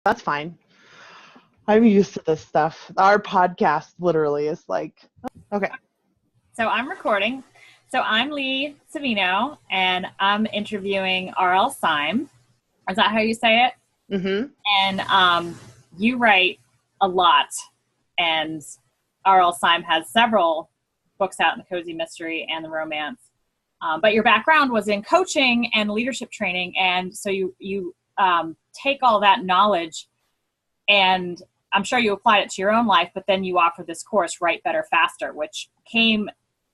That's fine. I'm used to this stuff. Our podcast literally is like, okay. So I'm recording. So I'm Lee Savino, and I'm interviewing Rl Syme. Is that how you say it? Mm-hmm. And you write a lot, and Rl Syme has several books out in the cozy mystery and the romance. But your background was in coaching and leadership training, and so you take all that knowledge, and I'm sure you applied it to your own life, but then you offer this course, Write Better Faster, which came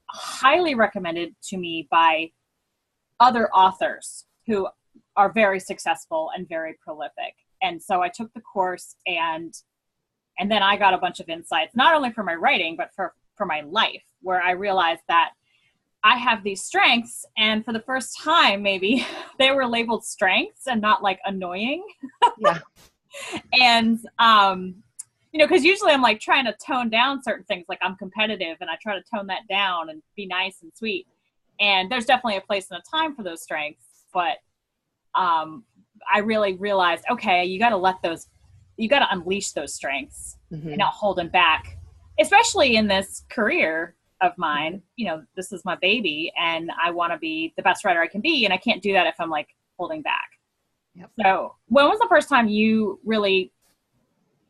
highly recommended to me by other authors who are very successful and very prolific. And so I took the course, and then I got a bunch of insights, not only for my writing, but for my life, where I realized that I have these strengths, and for the first time, maybe they were labeled strengths and not like annoying. Yeah. And, because usually I'm like trying to tone down certain things, like I'm competitive and I try to tone that down and be nice and sweet. And there's definitely a place and a time for those strengths. But I really realized, okay, you got to unleash those strengths and not hold them back, especially in this career of mine. This is my baby, and I want to be the best writer I can be. And I can't do that if I'm like holding back. Yep. So when was the first time you really,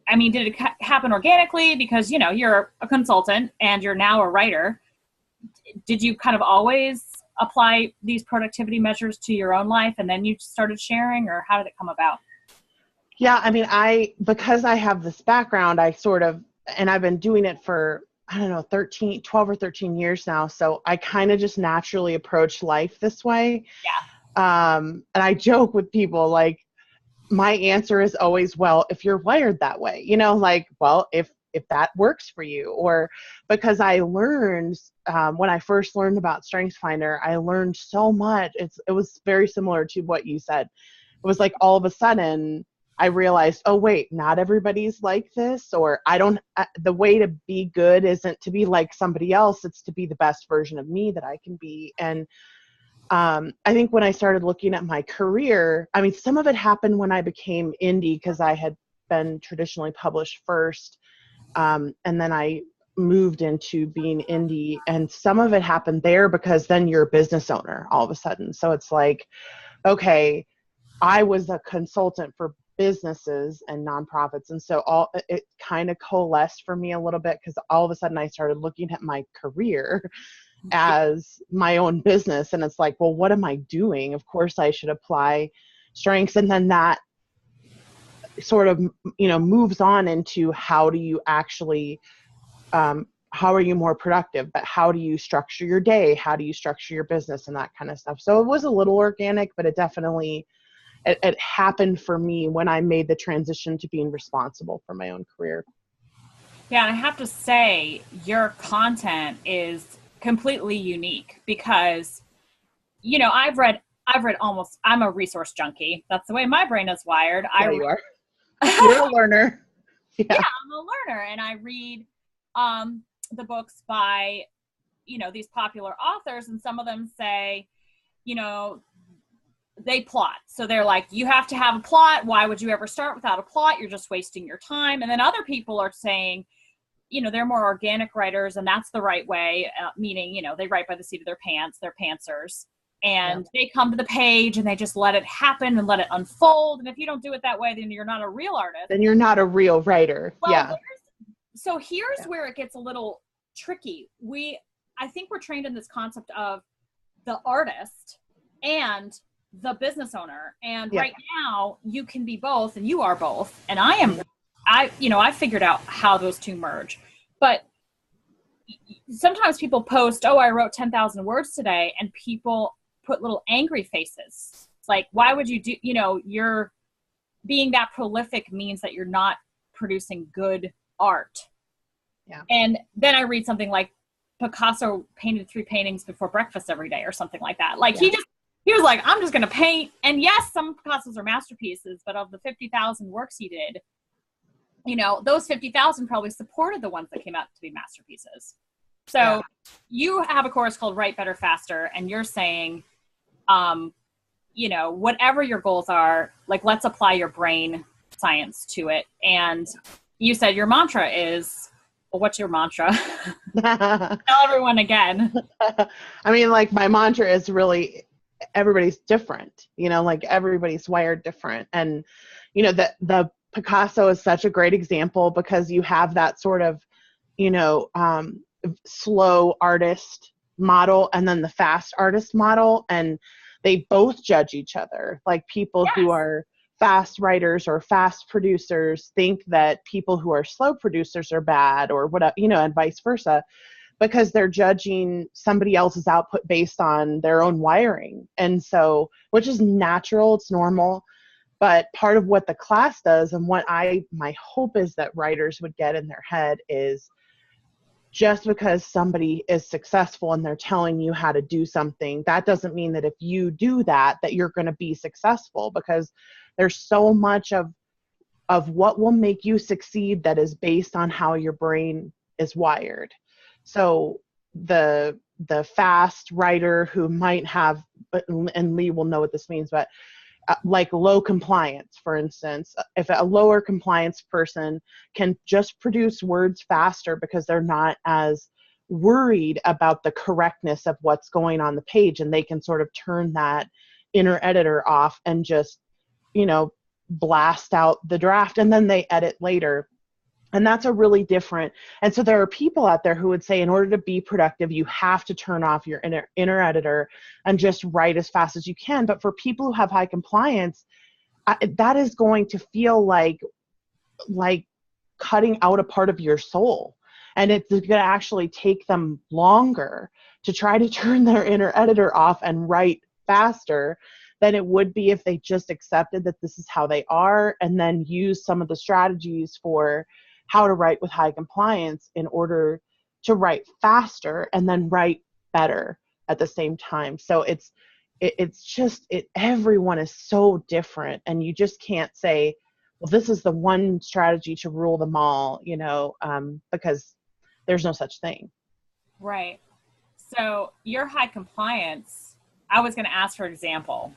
did it happen organically because, you're a consultant and you're now a writer? Did you kind of always apply these productivity measures to your own life and then you started sharing, or how did it come about? Yeah. Because I have this background, and I've been doing it for, 12 or 13 years now. So I kind of just naturally approach life this way. Yeah. And I joke with people, like, my answer is always, well, if you're wired that way, well, if that works for you. Or because I learned, when I first learned about StrengthsFinder, I learned so much. It was very similar to what you said. It was like all of a sudden I realized, oh wait, not everybody's like this, or the way to be good isn't to be like somebody else. It's to be the best version of me that I can be. And I think when I started looking at my career, some of it happened when I became indie, because I had been traditionally published first. And then I moved into being indie, and some of it happened there because then you're a business owner all of a sudden. So it's like, okay, I was a consultant for businesses and nonprofits. And so it kind of coalesced for me a little bit, because all of a sudden I started looking at my career as my own business. And it's like, well, what am I doing? Of course I should apply strengths. And then that sort of, moves on into how do you actually, how are you more productive, but how do you structure your day? How do you structure your business and that kind of stuff? So it was a little organic, but it definitely, it happened for me when I made the transition to being responsible for my own career. Yeah. And I have to say your content is completely unique because, I've read almost, I'm a resource junkie. That's the way my brain is wired. Yeah, you are. You're a learner. Yeah, I'm a learner, and I read the books by, these popular authors, and some of them say, they plot. So they're like, you have to have a plot. Why would you ever start without a plot? You're just wasting your time. And then other people are saying, they're more organic writers, and that's the right way, meaning, they write by the seat of their pants, they're pantsers. And they come to the page and they just let it happen and let it unfold. And if you don't do it that way, then you're not a real artist. Then you're not a real writer. Well, yeah. Here's where it gets a little tricky. I think we're trained in this concept of the artist and the business owner. And right now you can be both, and you are both. And I figured out how those two merge. But sometimes people post, oh, I wrote 10,000 words today, and people put little angry faces. Like, why would you do, you're being that prolific means that you're not producing good art. Yeah. And then I read something like Picasso painted 3 paintings before breakfast every day or something like that. Like he was like, I'm just going to paint. And yes, some Picassos are masterpieces, but of the 50,000 works he did, those 50,000 probably supported the ones that came out to be masterpieces. So you have a course called Write Better Faster, and you're saying, whatever your goals are, like, let's apply your brain science to it. And you said your mantra is, well, what's your mantra? Tell everyone again. I mean, like, my mantra is really, everybody's different, you know, like everybody's wired different. And, you know, the Picasso is such a great example because you have that sort of, you know, slow artist model and then the fast artist model, and they both judge each other. Like, people who are fast writers or fast producers think that people who are slow producers are bad, or whatever, you know, and vice versa, because they're judging somebody else's output based on their own wiring. And so, which is natural, it's normal. But part of what the class does, and what my hope is that writers would get in their head, is just because somebody is successful and they're telling you how to do something, that doesn't mean that if you do that, that you're going to be successful, because there's so much of what will make you succeed that is based on how your brain is wired. So the fast writer who might have, and Lee will know what this means, but like low compliance, for instance, if a lower compliance person can just produce words faster because they're not as worried about the correctness of what's going on the page, and they can sort of turn that inner editor off and just, you know, blast out the draft, and then they edit later. And that's a really different. And so there are people out there who would say, in order to be productive, you have to turn off your inner editor and just write as fast as you can. But for people who have high compliance, that is going to feel like cutting out a part of your soul. And it's going to actually take them longer to try to turn their inner editor off and write faster than it would be if they just accepted that this is how they are, and then use some of the strategies for how to write with high compliance in order to write faster and then write better at the same time. So it's just, everyone is so different, and you just can't say, well, this is the one strategy to rule them all, you know, because there's no such thing. Right. So your high compliance, I was going to ask for an example,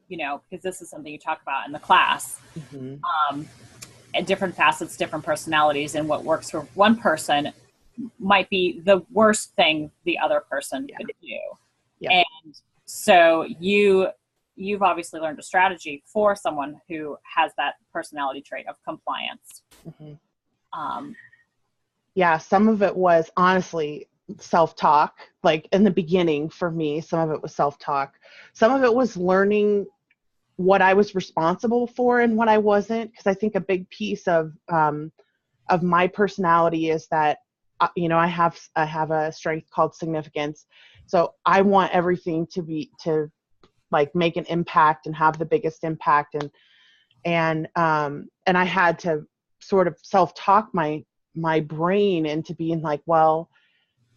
you know, because this is something you talk about in the class. Mm-hmm. And different facets, different personalities, and what works for one person might be the worst thing the other person could do. Yeah. And so you've obviously learned a strategy for someone who has that personality trait of compliance. Mm-hmm. Yeah, some of it was honestly self-talk. Like, in the beginning for me, some of it was self-talk. Some of it was learning what I was responsible for and what I wasn't, because I think a big piece of my personality is that, you know, I have a strength called significance. So I want everything to like make an impact and have the biggest impact, and I had to sort of self-talk my brain into being like, well,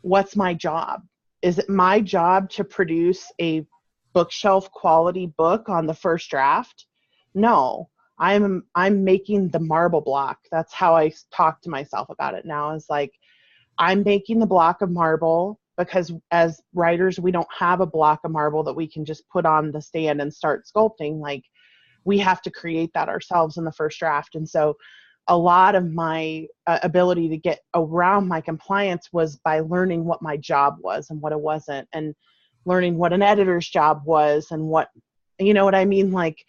what's my job? Is it my job to produce a bookshelf quality book on the first draft? No, I'm making the marble block. That's how I talk to myself about it now, is like, I'm making the block of marble, because as writers, we don't have a block of marble that we can just put on the stand and start sculpting. Like, we have to create that ourselves in the first draft. And so a lot of my ability to get around my compliance was by learning what my job was and what it wasn't, and learning what an editor's job was and what, you know what I mean? Like,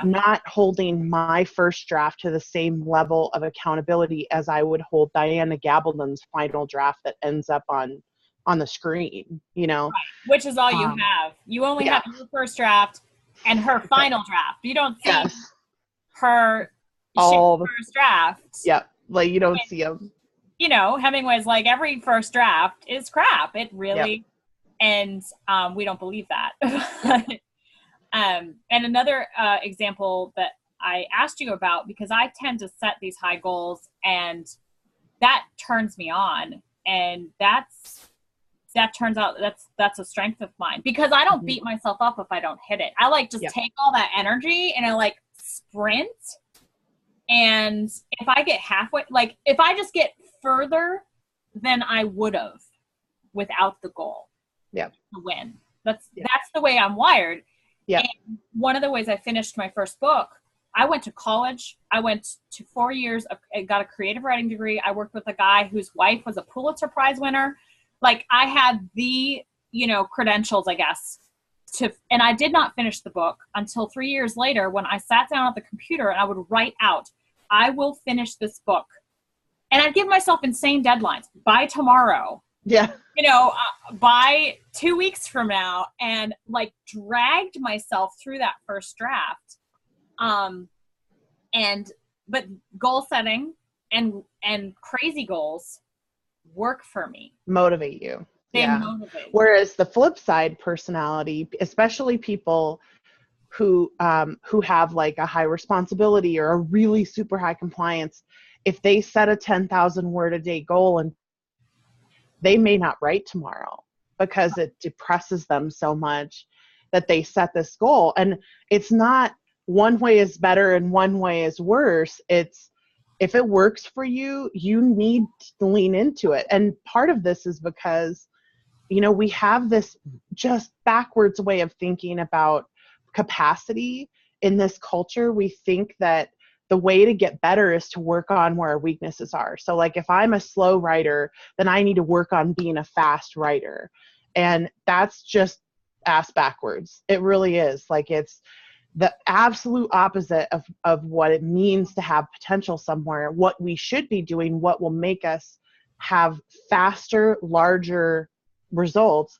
not holding my first draft to the same level of accountability as I would hold Diana Gabaldon's final draft that ends up on the screen, you know? Right. Which is all you have. You only have your first draft and her final draft. You don't see her first draft. Yeah, like, you don't see them. You know, Hemingway's like, every first draft is crap. It really... And we don't believe that. And another example that I asked you about, because I tend to set these high goals, and that turns me on, and that turns out that's a strength of mine, because I don't beat myself up if I don't hit it. I like just take all that energy and I like sprint. And if I get halfway, like if I just get further than I would have without the goal, to win. That's the way I'm wired. Yeah. And one of the ways I finished my first book, I went to college. I went to 4 years. I got a creative writing degree. I worked with a guy whose wife was a Pulitzer Prize winner. Like, I had the, credentials, I guess, and I did not finish the book until 3 years later when I sat down at the computer and I would write out, I will finish this book. And I'd give myself insane deadlines. By tomorrow. Yeah. By 2 weeks from now, and like dragged myself through that first draft. But goal setting and crazy goals work for me. Motivate you. They yeah. motivate. Whereas the flip side personality, especially people who have like a high responsibility or a really super high compliance, if they set a 10,000 word a day goal, and they may not write tomorrow because it depresses them so much that they set this goal. And it's not one way is better and one way is worse. It's, if it works for you, you need to lean into it. And part of this is because, we have this just backwards way of thinking about capacity in this culture. We think that the way to get better is to work on where our weaknesses are. So like, if I'm a slow writer, then I need to work on being a fast writer. And that's just ass backwards. It really is. Like, it's the absolute opposite of what it means to have potential somewhere. What we should be doing, what will make us have faster, larger results,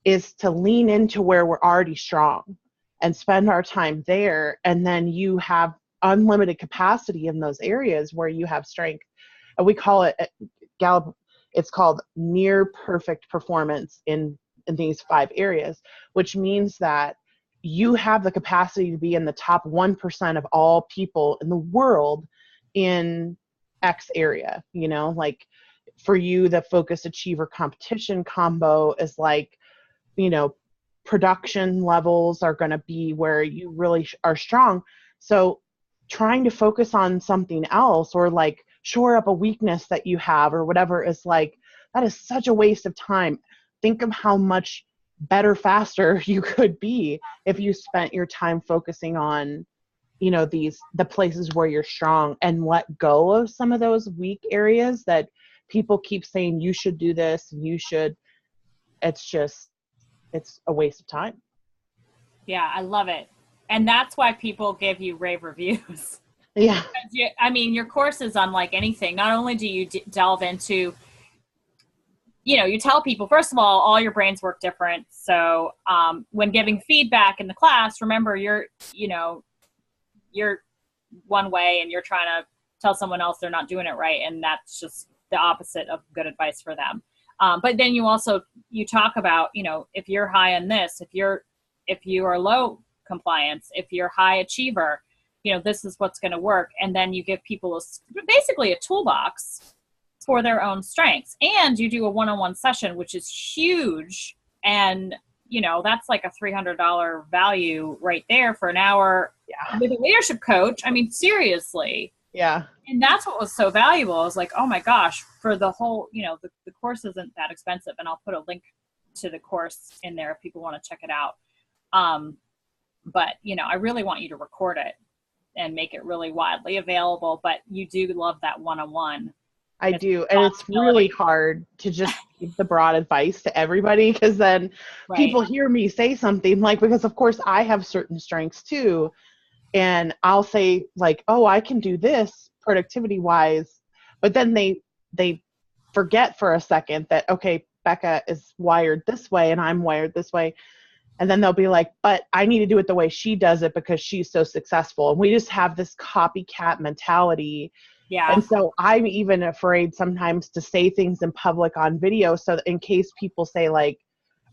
is to lean into where we're already strong and spend our time there. And then you have unlimited capacity in those areas where you have strength. And we call it, Gallup, it's called near perfect performance in these 5 areas, which means that you have the capacity to be in the top 1% of all people in the world in X area. Like, for you, the focus achiever competition combo is like, production levels are going to be where you really are strong. So trying to focus on something else, or like shore up a weakness that you have or whatever, is like, that is such a waste of time. Think of how much better, faster you could be if you spent your time focusing on, the places where you're strong, and let go of some of those weak areas that people keep saying you should do this, you should. It's a waste of time. Yeah, I love it. And that's why people give you rave reviews. Yeah. Your course is unlike anything. Not only do you delve into, you tell people, first of all your brains work different. So when giving feedback in the class, remember you're one way and you're trying to tell someone else they're not doing it right. And that's just the opposite of good advice for them. But then you talk about, if you're high on this, if you are low compliance, if you're high achiever, this is what's going to work. And then you give people basically a toolbox for their own strengths. And you do a one-on-one session, which is huge. And, that's like a $300 value right there for an hour. Yeah. With a leadership coach. Seriously. Yeah. And that's what was so valuable. I was like, oh my gosh, for the whole, the course isn't that expensive. And I'll put a link to the course in there if people want to check it out. But, I really want you to record it and make it really widely available. But you do love that one-on-one. I do. And it's really hard to just give the broad advice to everybody, because then people hear me say something like, because of course I have certain strengths too. And I'll say like, oh, I can do this productivity wise. But then they forget for a second that, okay, Becca is wired this way and I'm wired this way. And then they'll be like, but I need to do it the way she does it because she's so successful. And we just have this copycat mentality. Yeah. And so I'm even afraid sometimes to say things in public on video, so that in case people say like,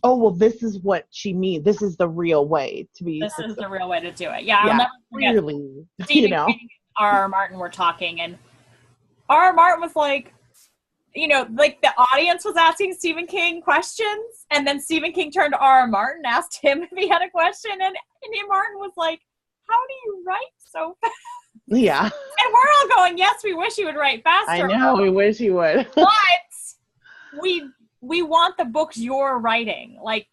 oh, well, this is what she means. This is the real way to be. This is the real way to do it. Yeah. I'll Yeah, never forget. really, Stephen King and R.R. Martin were talking, and R.R. Martin was like, like the audience was asking Stephen King questions, and then Stephen King turned to R.R. Martin, asked him if he had a question, and Martin was like, how do you write so fast? Yeah. And we're all going, yes, we wish you would write faster. I know, we wish you would. But we want the books you're writing. Like,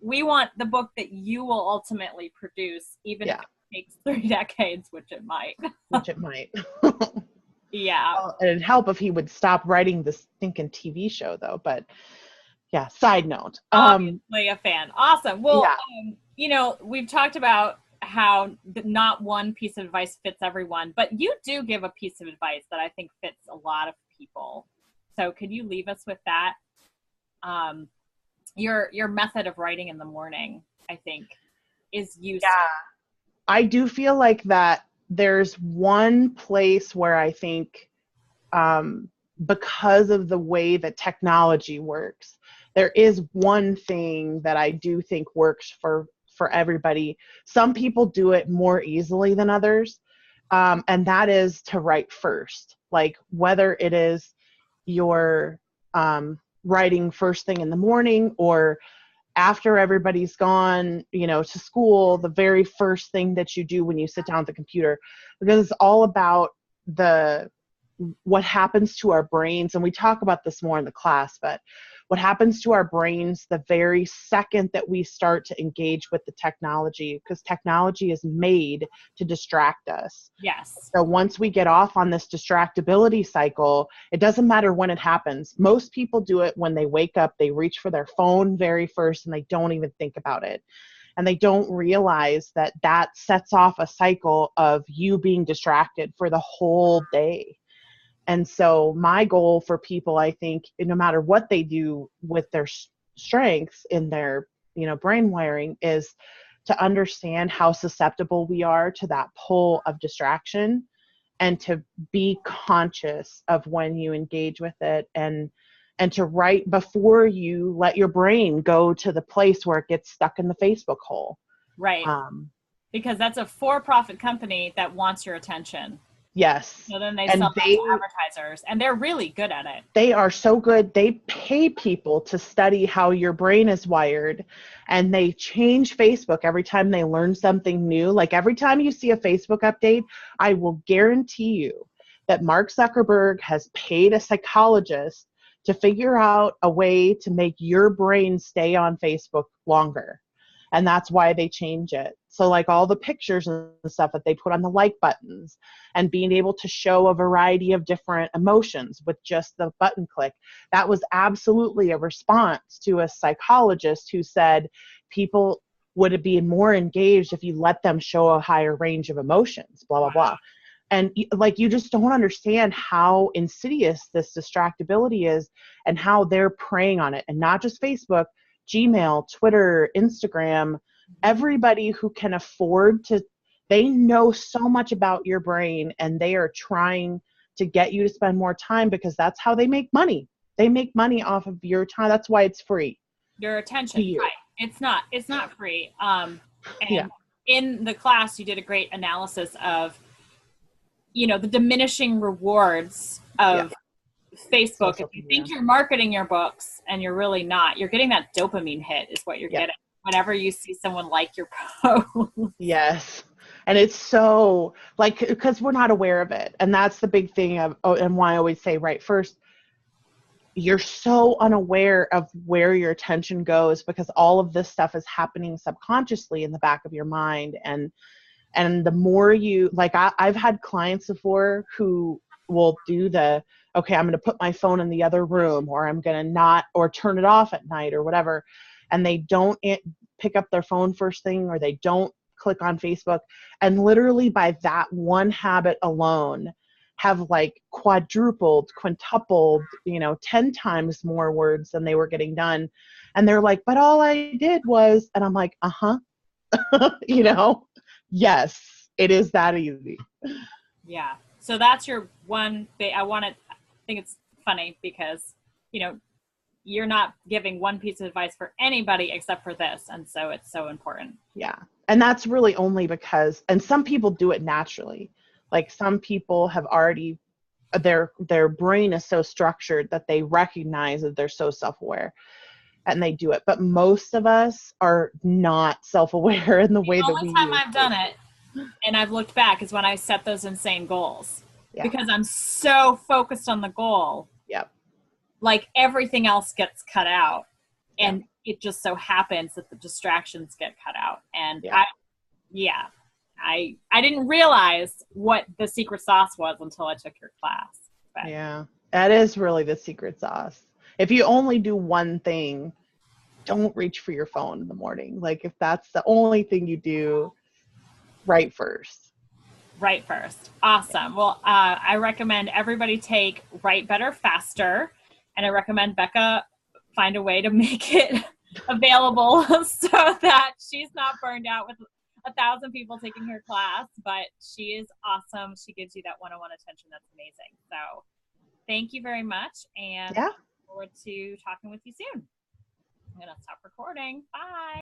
we want the book that you will ultimately produce, even if it takes 3 decades, which it might. Which it might. Yeah. Well, it'd help if he would stop writing this stinking TV show, though. But yeah, side note. Obviously a fan. Awesome. Well, Yeah. you know, we've talked about how not one piece of advice fits everyone, but you do give a piece of advice that I think fits a lot of people. So could you leave us with that? Your method of writing in the morning, I think, is useful. Yeah. I do feel like that there's one place where I think, because of the way that technology works, there is one thing that I do think works for everybody. Some people do it more easily than others, and that is to write first. Like whether it is your writing first thing in the morning or after everybody's gone, to school, the very first thing that you do when you sit down at the computer, because it's all about what happens to our brains. And we talk about this more in the class, but what happens to our brains the very second that we start to engage with the technology, because technology is made to distract us. Yes. So once we get off on this distractibility cycle, it doesn't matter when it happens. Most people do it when they wake up, they reach for their phone very first and they don't even think about it. And they don't realize that that sets off a cycle of you being distracted for the whole day. And so my goal for people, I think, no matter what they do with their strengths in their, brain wiring, is to understand how susceptible we are to that pull of distraction and to be conscious of when you engage with it and to write before you let your brain go to the place where it gets stuck in the Facebook hole. Right. Because that's a for-profit company that wants your attention. Yes. So then they sell that to advertisers, and they're really good at it. They are so good. They pay people to study how your brain is wired, and they change Facebook every time they learn something new. Like every time you see a Facebook update, I will guarantee you that Mark Zuckerberg has paid a psychologist to figure out a way to make your brain stay on Facebook longer. And that's why they change it. So like all the pictures and stuff that they put on the like buttons and being able to show a variety of different emotions with just the button click, that was absolutely a response to a psychologist who said people would be more engaged if you let them show a higher range of emotions, blah, blah, blah. And like, you just don't understand how insidious this distractibility is and how they're preying on it. And not just Facebook, Gmail, Twitter, Instagram, everybody who can afford to, they know so much about your brain and they are trying to get you to spend more time because that's how they make money. They make money off of your time. That's why it's free. Your attention, right. It's not free. And in the class, you did a great analysis of, the diminishing rewards of Facebook. If you think you're marketing your books and you're really not, you're getting that dopamine hit is what you're getting whenever you see someone like your post. Yes. And it's so because we're not aware of it. And that's the big thing and why I always say right first, you're so unaware of where your attention goes because all of this stuff is happening subconsciously in the back of your mind. And the more you, I've had clients before who will do okay, I'm going to put my phone in the other room, or I'm going to not, or turn it off at night or whatever. And they don't pick up their phone first thing, or they don't click on Facebook. And literally by that one habit alone have quadrupled, quintupled, 10 times more words than they were getting done. And they're like, but all I did was, and I'm like, yes, it is that easy. Yeah. So that's your one thing. I think it's funny because, you're not giving one piece of advice for anybody except for this. And so it's so important. Yeah. And that's really only because, and some people do it naturally. Like some people have already, their brain is so structured that they recognize that they're so self-aware and they do it. But most of us are not self-aware in the way that we. The only time I've done it and I've looked back is when I set those insane goals because I'm so focused on the goal. Yep. Like everything else gets cut out and it just so happens that the distractions get cut out. And I didn't realize what the secret sauce was until I took your class. But Yeah, that is really the secret sauce. If you only do one thing, don't reach for your phone in the morning. Like if that's the only thing you do, write first. write first. Awesome. Well, I recommend everybody take Write Better Faster, and I recommend Becca find a way to make it available so that she's not burned out with 1,000 people taking her class, but she is awesome. She gives you that one-on-one attention. That's amazing. So thank you very much, and I look forward to talking with you soon. I'm going to stop recording. Bye.